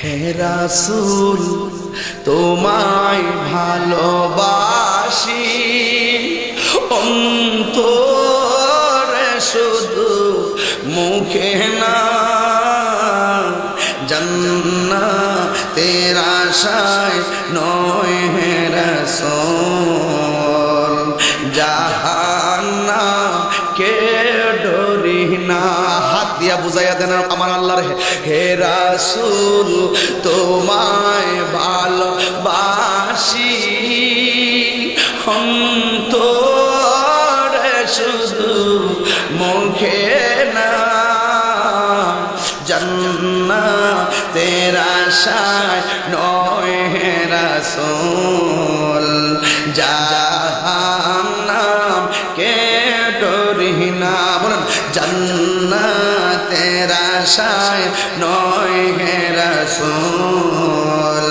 হে রাসূল তোমায় ভালোবাসি অন্তরে শুধু মুখে না জান্নাতের আশায় নয় হে রাসূল জাহান্নামকে ডরি না। হাত দিয়া বুঝাইয়া দেন আমার আল্লাহর হে রাসূল তোমায় ভালোবাসি অন্তরে শুধু মুখে না জান্নাতের আশায় নয় হে রাসূল জাহান্নামকে ডরি না। বলেন জান্নাতের আশায় নয় হে রাসূল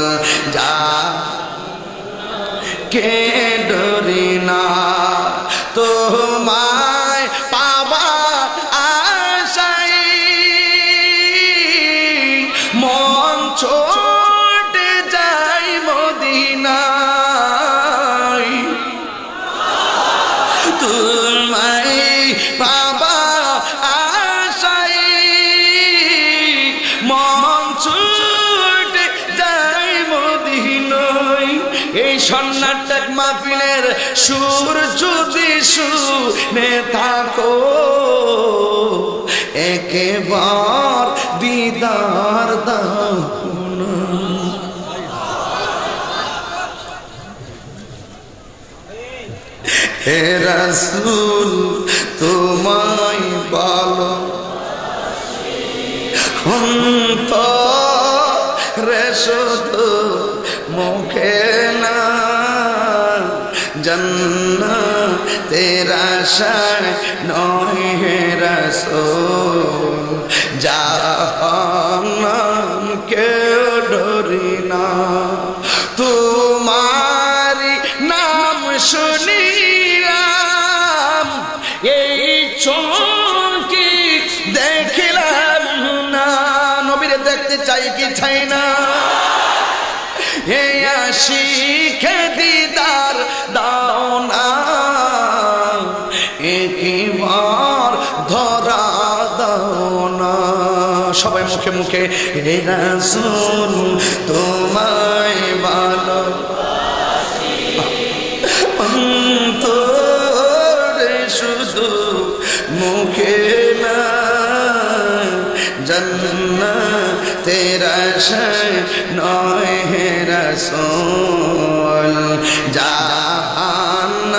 জাহান্নামকে ডরি না। তোমায় পাবার আশায় মন ছুটে যায় মদিনায় তোমায় পাবার আশায় মন ছুটে যায় মদিনায়। এই সন্ন্যাসের মাহফিলের সুর যদি শুনে থাকো একবার দিদার দাও না। হে রাসূল তোমায় ভালোবাসি অন্তরে শুধু মুখে না জান্নাতের আশায় নয় হে রাসূল জাহান্নামকে ডরি না। তোমারি নাম শুনিলাম এই চোখে দেখলাম না। নবীরে দেখতে চাই কি চাই না হে আশিকে দিদার দাও না একবার ধরা দাও না। সবাই মুখে মুখে হে রাসূল তোমায় ভালোবাসি অন্তরে শুধু মুখে না জান্নাতের আশায় নয় হে রাসূল জাহান্নামকে